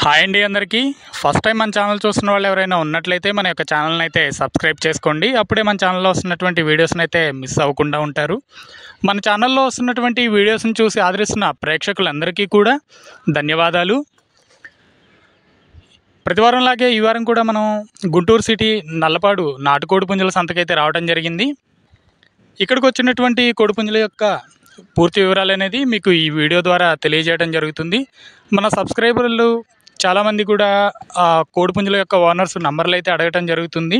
Hi అండి అందరికీ. First time మన ఛానల్ చూస్తున్న వాళ్ళు ఎవరైనా ఉన్నట్లయితే మన యొక్క ఛానల్ని అయితే సబ్స్క్రైబ్ చేసుకోండి. అప్పుడే మన ఛానల్లో వస్తున్నటువంటి వీడియోస్ని అయితే మిస్ అవ్వకుండా ఉంటారు. మన ఛానల్లో వస్తున్నటువంటి వీడియోస్ని చూసి ఆదరిస్తున్న ప్రేక్షకులందరికీ కూడా ధన్యవాదాలు. ప్రతివారంలాగే ఈ వారం కూడా మనం గుంటూరు సిటీ నల్లపాడు నాటుకోడి పుంజుల సంతకైతే రావడం జరిగింది. ఇక్కడికి వచ్చినటువంటి కోడిపుంజుల యొక్క పూర్తి వివరాలు అనేది మీకు ఈ వీడియో ద్వారా తెలియజేయడం జరుగుతుంది. మన సబ్స్క్రైబర్లు చాలామంది కూడా కోడిపుంజుల యొక్క ఓనర్స్ నంబర్లు అయితే అడగటం జరుగుతుంది.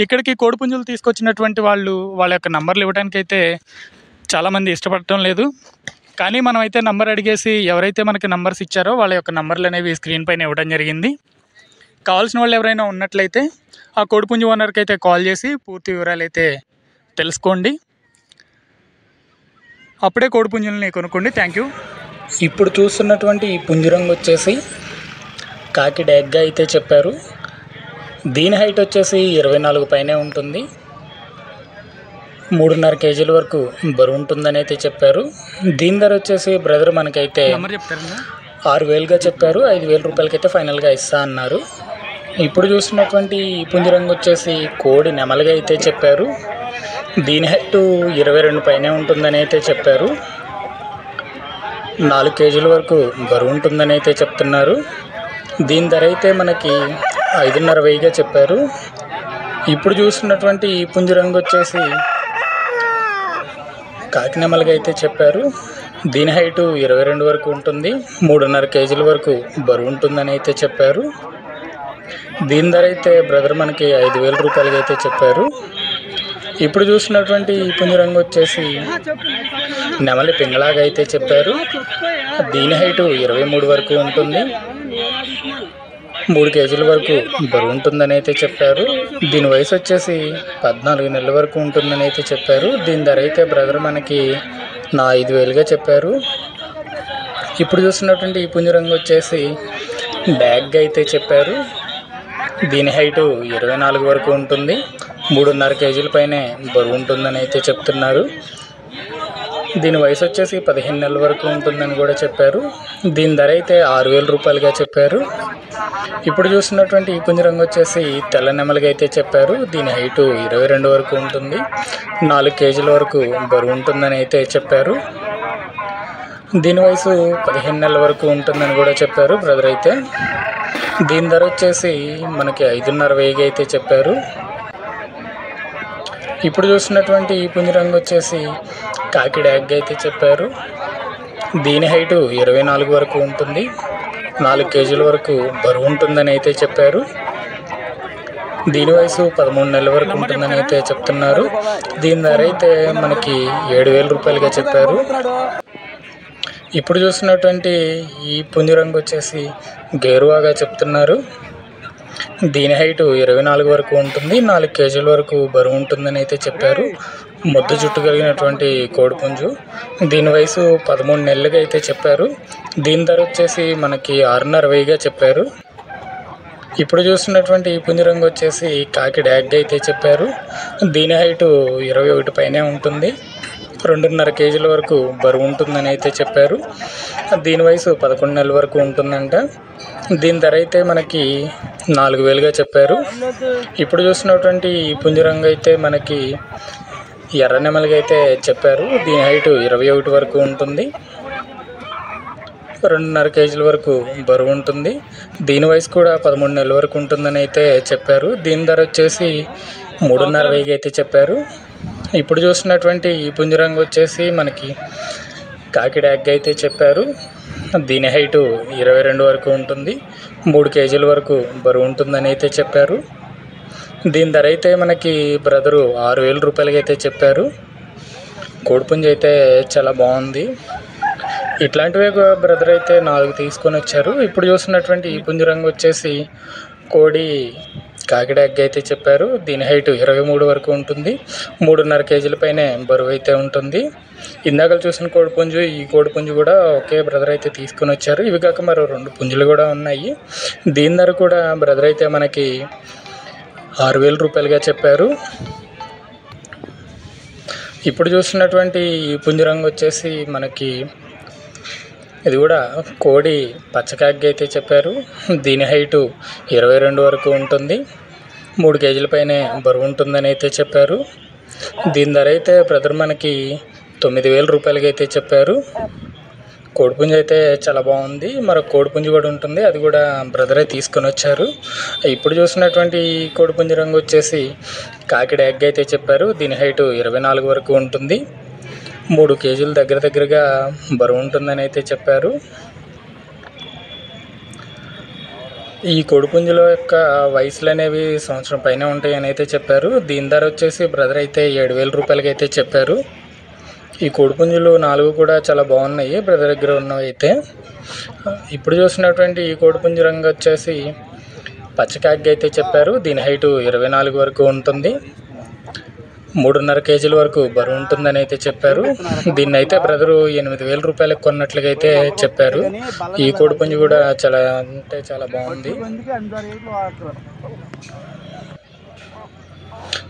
ఇక్కడికి కోడిపుంజులు తీసుకొచ్చినటువంటి వాళ్ళ యొక్క నంబర్లు ఇవ్వడానికైతే చాలామంది ఇష్టపడటం లేదు. కానీ మనం అయితే నంబర్ అడిగేసి ఎవరైతే మనకి నంబర్స్ ఇచ్చారో వాళ్ళ యొక్క నంబర్లు అనేవి స్క్రీన్ పైన ఇవ్వడం జరిగింది. కావాల్సిన వాళ్ళు ఎవరైనా ఉన్నట్లయితే ఆ కోడిపుంజు ఓనర్కి అయితే కాల్ చేసి పూర్తి వివరాలు అయితే తెలుసుకోండి. అప్పుడే కోడిపుంజులని కొనుక్కోండి. Thank you. ఇప్పుడు చూస్తున్నటువంటి ఈ పుంజురంగు వచ్చేసి కాకి డ్యాగ్గా అయితే చెప్పారు. దీని హైట్ వచ్చేసి 24 పైనే ఉంటుంది. 3.5 కేజీల వరకు బరువు ఉంటుందని అయితే చెప్పారు. దీని ధర వచ్చేసి బ్రదర్ మనకైతే 6,000గా చెప్పారు. 5,000 రూపాయలకైతే ఫైనల్గా ఇస్తా అన్నారు. ఇప్పుడు చూస్తున్నటువంటి ఈ పుంజురంగు వచ్చేసి కోడి నెమలిగా అయితే చెప్పారు. దీని హైట్ 22 పైనే ఉంటుందని అయితే చెప్పారు. 4 కేజీల వరకు బరువు ఉంటుందని అయితే చెప్తున్నారు. దీని ధర అయితే మనకి 5,500గా చెప్పారు. ఇప్పుడు చూస్తున్నటువంటి ఈ పుంజురంగు వచ్చేసి కాకినెమలుగా అయితే చెప్పారు. దీని హైటు 22 వరకు ఉంటుంది. 3.5 కేజీల వరకు బరువు ఉంటుందని అయితే చెప్పారు. దీని ధర అయితే బ్రదర్ మనకి 5,000 రూపాయలకి అయితే చెప్పారు. ఇప్పుడు చూసినటువంటి ఈ పుంజురంగు వచ్చేసి నెమలి పింగళాగా అయితే చెప్పారు. దీని హైటు 23 వరకు ఉంటుంది. 3 కేజీల వరకు బరువు ఉంటుందని అయితే చెప్పారు. దీని వయసు వచ్చేసి 14 నెలల వరకు ఉంటుందని అయితే చెప్పారు. దీని ధర అయితే బ్రదర్ మనకి 5,000గా చెప్పారు. ఇప్పుడు చూస్తున్నటువంటి ఈ పుంజురంగు వచ్చేసి డ్యాగ్గా అయితే చెప్పారు. దీని హైటు 24 వరకు ఉంటుంది. 3.5 కేజీల పైనే బరువు ఉంటుందని అయితే చెప్తున్నారు. దీని వయసు వచ్చేసి 15 నెలల వరకు ఉంటుందని కూడా చెప్పారు. దీని ధర అయితే 6,000 రూపాయలుగా చెప్పారు. ఇప్పుడు చూస్తున్నటువంటి ఈ పుంజురంగు వచ్చేసి తెల్ల నెమలిగా అయితే చెప్పారు. దీని హైటు 22 వరకు ఉంటుంది. 4 కేజీల వరకు బరువు ఉంటుందని అయితే చెప్పారు. దీని వయసు 15 నెలల వరకు ఉంటుందని కూడా చెప్పారు బ్రదర్ అయితే. దీని ధర వచ్చేసి మనకి 5,500గా అయితే చెప్పారు. ఇప్పుడు చూస్తున్నటువంటి ఈ పుంజురంగు వచ్చేసి కాకి డ్యాగ్గా అయితే చెప్పారు. దీని హైటు 24 వరకు ఉంటుంది. 4 కేజీల వరకు బరువు ఉంటుందని అయితే చెప్పారు. దీని వయసు 13 నెలల వరకు ఉంటుందని అయితే చెప్తున్నారు. దీని ధర అయితే మనకి 7,000 రూపాయలుగా చెప్పారు. ఇప్పుడు చూస్తున్నటువంటి ఈ పుంజురంగు వచ్చేసి గేరువాగా చెప్తున్నారు. దీని హైటు 24 వరకు ఉంటుంది. 4 కేజీల వరకు బరువు ఉంటుందని అయితే చెప్పారు. ముద్దు జుట్టు కలిగినటువంటి కోడిపుంజు. దీని వయసు 13 నెలలుగా అయితే చెప్పారు. దీని ధర వచ్చేసి మనకి 6,500గా చెప్పారు. ఇప్పుడు చూస్తున్నటువంటి ఈ పుంజురంగు వచ్చేసి కాకి డ్యాగ్గా అయితే చెప్పారు. దీని హైటు 21 పైనే ఉంటుంది. 2.5 కేజీల వరకు బరువు ఉంటుందని అయితే చెప్పారు. దీని వయసు 11 నెలల వరకు ఉంటుందంట. దీని ధర అయితే మనకి 4,000గా చెప్పారు. ఇప్పుడు చూస్తున్నటువంటి ఈ పుంజురంగు అయితే మనకి ఎర్ర నెమలిగా అయితే చెప్పారు. దీని హైటు 21 వరకు ఉంటుంది. 2.5 కేజీల వరకు బరువు ఉంటుంది. దీని వయసు కూడా 13 నెలల వరకు ఉంటుందని అయితే చెప్పారు. దీని ధర వచ్చేసి 3,500గా అయితే చెప్పారు. ఇప్పుడు చూస్తున్నటువంటి ఈ పుంజురంగు వచ్చేసి మనకి కాకి డ్యాగ్గా అయితే చెప్పారు. దీని హైటు 22 వరకు ఉంటుంది. 3 కేజీల వరకు బరువు ఉంటుందని అయితే చెప్పారు. దీని ధర అయితే మనకి బ్రదరు 6,000 రూపాయలకి అయితే చెప్పారు. కోడిపుంజు అయితే చాలా బాగుంది. ఇట్లాంటివే బ్రదర్ అయితే 4 తీసుకొని వచ్చారు. ఇప్పుడు చూస్తున్నటువంటి ఈ పుంజురంగు వచ్చేసి కోడి కాకి డ్యాగ్గా అయితే చెప్పారు. దీని హైట్ 23 వరకు ఉంటుంది. 3.5 కేజీల పైనే బరువు అయితే ఉంటుంది. ఇందాక చూసిన కోడిపుంజు ఈ కోడిపుంజు కూడా ఒకే బ్రదర్ అయితే తీసుకొని వచ్చారు. ఇవి కాక మరో 2 పుంజులు కూడా ఉన్నాయి. దీని ధర కూడా బ్రదర్ అయితే మనకి 6,000 రూపాయలుగా చెప్పారు. ఇప్పుడు చూస్తున్నటువంటి ఈ పుంజురంగు వచ్చేసి మనకి ఇది కూడా కోడి పచ్చకాకి అయితే చెప్పారు. దీని హైటు 22 వరకు ఉంటుంది. 3 కేజీల పైనే బరువు ఉంటుందని అయితే చెప్పారు. దీని ధర అయితే బ్రదర్ మనకి 9,000 రూపాయలకి అయితే చెప్పారు. కోడిపుంజు అయితే చాలా బాగుంది. మరొక కోడిపుంజు కూడా ఉంటుంది, అది కూడా బ్రదరే తీసుకొని వచ్చారు. ఇప్పుడు చూసినటువంటి కోడిపుంజు రంగు వచ్చేసి కాకిడ ఎగ్ అయితే చెప్పారు. దీని హైటు 24 వరకు ఉంటుంది. 3 కేజీలు దగ్గరగా బరువు ఉంటుందని అయితే చెప్పారు. ఈ కోడిపుంజుల యొక్క వయసులు అనేవి సంవత్సరం పైన ఉంటాయని అయితే చెప్పారు. దీని ధర వచ్చేసి బ్రదర్ అయితే 7,000 రూపాయలకి అయితే చెప్పారు. ఈ కోడిపుంజులు 4 కూడా చాలా బాగున్నాయి బ్రదర్ దగ్గర ఉన్నవి అయితే. ఇప్పుడు చూసినటువంటి ఈ కోడిపుంజు రంగు వచ్చేసి పచ్చకాకి అయితే చెప్పారు. దీని హైటు 24 వరకు ఉంటుంది. 3.5 కేజీల వరకు బరువు ఉంటుందని అయితే చెప్పారు. దీన్ని అయితే బ్రదరు 8,000 రూపాయలకు కొన్నట్లుగా అయితే చెప్పారు. ఈ కోడిపుంజు కూడా చాలా బాగుంది.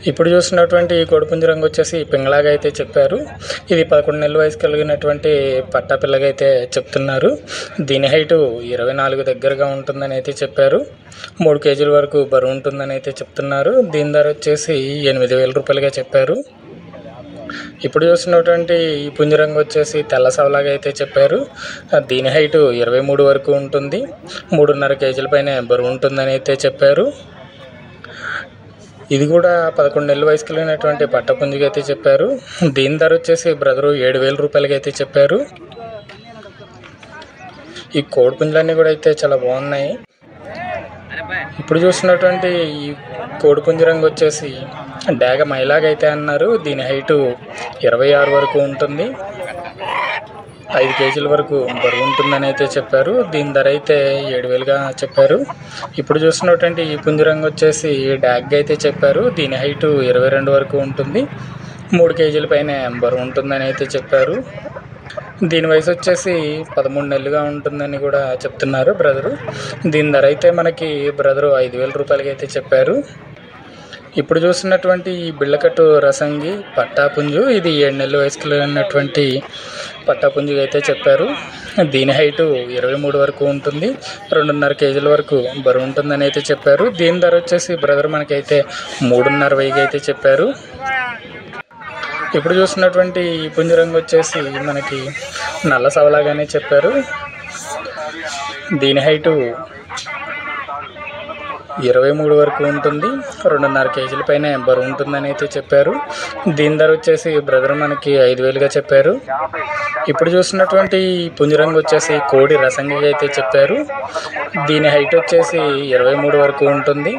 ఇప్పుడు చూసినటువంటి ఈ కోడిపుంజు రంగు వచ్చేసి పింగళాగా అయితే చెప్పారు. ఇది 11 నెలల వయసు కలిగినటువంటి పట్టా పిల్లగా అయితే చెప్తున్నారు. దీని హైటు 24 దగ్గరగా ఉంటుందని అయితే చెప్పారు. 3 కేజీల వరకు బరువు ఉంటుందని అయితే చెప్తున్నారు. దీని ధర వచ్చేసి 8,000 రూపాయలుగా చెప్పారు. ఇప్పుడు చూసినటువంటి ఈ పుంజు రంగు వచ్చేసి తెల్ల సవలాగా అయితే చెప్పారు. దీని హైటు 23 వరకు ఉంటుంది. 3.5 కేజీల పైన బరువు ఉంటుందని అయితే చెప్పారు. ఇది కూడా 11 నెలల వయసు కలిగినటువంటి పట్టపుంజుగా అయితే చెప్పారు. దీని ధర వచ్చేసి బ్రదరు 7,000 రూపాయలకి అయితే చెప్పారు. ఈ కోడిపుంజులన్నీ కూడా అయితే చాలా బాగున్నాయి. ఇప్పుడు చూసినటువంటి ఈ కోడిపుంజు రంగు వచ్చేసి డాగ మైలాగా అయితే అన్నారు. దీని హైటు 26 వరకు ఉంటుంది. 5 కేజీల వరకు బరువు ఉంటుందని అయితే చెప్పారు. దీని ధర అయితే 7,000గా చెప్పారు. ఇప్పుడు చూసినటువంటి ఈ పుంజు రంగు వచ్చేసి డాగ్ అయితే చెప్పారు. దీని హైటు 22 వరకు ఉంటుంది. 3 కేజీల పైన బరువు ఉంటుందని అయితే చెప్పారు. దీని వయసు వచ్చేసి 13 నెలలుగా ఉంటుందని కూడా చెప్తున్నారు బ్రదరు. దీని ధర అయితే మనకి బ్రదరు 5,000 రూపాయలకి అయితే చెప్పారు. ఇప్పుడు చూస్తున్నటువంటి ఈ బిళ్ళకట్టు రసంగి పట్టాపుంజు, ఇది 7 నెలల వయసులో ఉన్నటువంటి పట్టాపుంజు అయితే చెప్పారు. దీని హైటు 23 వరకు ఉంటుంది. 2.5 కేజీల వరకు బరువు ఉంటుందని అయితే చెప్పారు. దీని ధర వచ్చేసి బ్రదర్ మనకైతే 3,500 అయితే చెప్పారు. ఇప్పుడు చూస్తున్నటువంటి ఈ పుంజు రంగు వచ్చేసి మనకి నల్ల సవలాగానే చెప్పారు. దీని హైటు 23 వరకు ఉంటుంది. 2.5 కేజీల పైన బరువు ఉంటుందని అయితే చెప్పారు. దీని ధర వచ్చేసి బ్రదర్ మనకి 5,000గా చెప్పారు. ఇప్పుడు చూసినటువంటి పుంజు రంగు వచ్చేసి కోడి రసంగిగా అయితే చెప్పారు. దీని హైట్ వచ్చేసి 23 వరకు ఉంటుంది.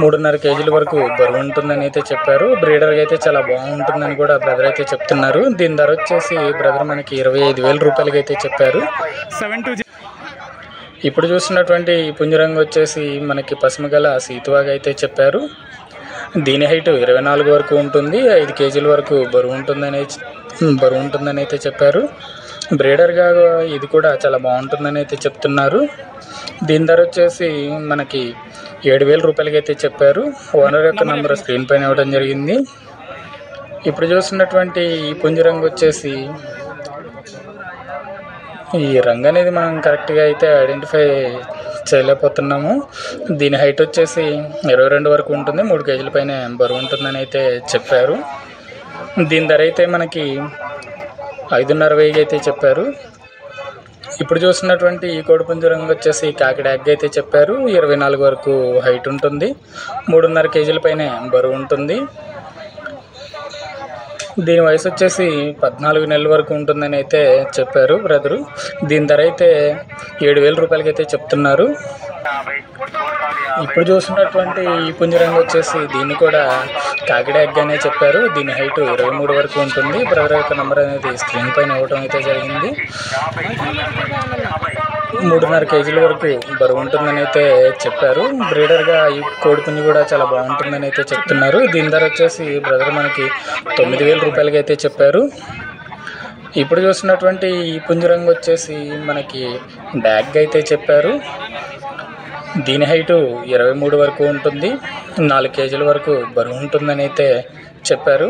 3.5 కేజీల వరకు బరువు ఉంటుందని అయితే చెప్పారు. బ్రీడర్గా అయితే చాలా బాగుంటుందని కూడా బ్రదర్ అయితే చెప్తున్నారు. దీని ధర వచ్చేసి బ్రదర్ మనకి 25,000 రూపాయలకి అయితే చెప్పారు. ఇప్పుడు చూస్తున్నటువంటి పుంజు రంగు వచ్చేసి మనకి పసుమగల సీతువాగా అయితే చెప్పారు. దీని హైట్ 24 వరకు ఉంటుంది. 5 కేజీల వరకు బరువు ఉంటుందని అయితే చెప్పారు. బ్రీడర్గా ఇది కూడా చాలా బాగుంటుందని అయితే చెప్తున్నారు. దీని ధర వచ్చేసి మనకి 7,000 రూపాయలకి అయితే చెప్పారు. ఓనర్ యొక్క నంబర్ స్క్రీన్ పైన ఇవ్వడం జరిగింది. ఇప్పుడు చూస్తున్నటువంటి ఈ పుంజు రంగు వచ్చేసి ఈ రంగు అనేది మనం కరెక్ట్గా అయితే ఐడెంటిఫై చేయలేకపోతున్నాము. దీని హైట్ వచ్చేసి 22 వరకు ఉంటుంది. 3 కేజీల పైన బరువు ఉంటుందని అయితే చెప్పారు. దీని ధర అయితే మనకి 5,500 అయితే చెప్పారు. ఇప్పుడు చూస్తున్నటువంటి ఈ కోడిపుంజు రంగు వచ్చేసి కాకిడ ఎగ్ అయితే చెప్పారు. 24 వరకు హైట్ ఉంటుంది. 3.5 కేజీల పైన బరువు ఉంటుంది. దీని వయసు వచ్చేసి 14 నెలల వరకు ఉంటుందని అయితే చెప్పారు బ్రదరు. దీని ధర అయితే 7,000 రూపాయలకి అయితే చెప్తున్నారు. ఇప్పుడు చూస్తున్నటువంటి ఈ పుంజు రంగు వచ్చేసి దీన్ని కూడా కాకిడ ఎగ్ అనే చెప్పారు. దీని హైట్ 23 వరకు ఉంటుంది. బ్రదర్ యొక్క నెంబర్ అనేది స్క్రీన్ పైన ఇవ్వడం అయితే జరిగింది. 3.5 కేజీల వరకు బరువు ఉంటుందని అయితే చెప్పారు. బ్రీడర్గా ఈ కోడిపుంజు కూడా చాలా బాగుంటుందని అయితే చెప్తున్నారు. దీని ధర వచ్చేసి బ్రదర్ మనకి 9,000 రూపాయలకి అయితే చెప్పారు. ఇప్పుడు చూస్తున్నటువంటి ఈ పుంజు రంగు వచ్చేసి మనకి డాగ్ అయితే చెప్పారు. దీని హైటు 23 వరకు ఉంటుంది. 4 కేజీల వరకు బరువు ఉంటుందని అయితే చెప్పారు.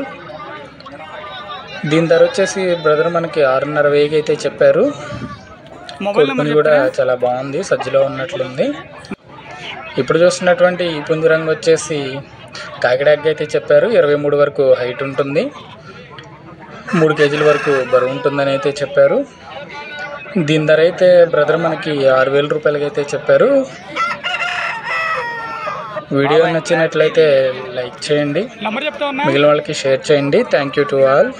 దీని ధర వచ్చేసి బ్రదర్ మనకి 6,500 అయితే చెప్పారు. మొబైల్ నెంబర్ కొడుకుని కూడా చాలా బాగుంది, సజ్జలో ఉన్నట్లుంది. ఇప్పుడు చూస్తున్నటువంటి ఈ పుంజురంగు వచ్చేసి కాకిడాగ్గా అయితే చెప్పారు. 23 వరకు హైట్ ఉంటుంది, 3 కేజీల వరకు బరువు ఉంటుందని అయితే చెప్పారు. దీని ధర అయితే బ్రదర్ మనకి 6,000 రూపాయలకి అయితే చెప్పారు. వీడియో నచ్చినట్లయితే లైక్ చేయండి, నెంబర్ చెప్తా ఉన్నా. మిగిలిన వాళ్ళకి షేర్ చేయండి. Thank you to all.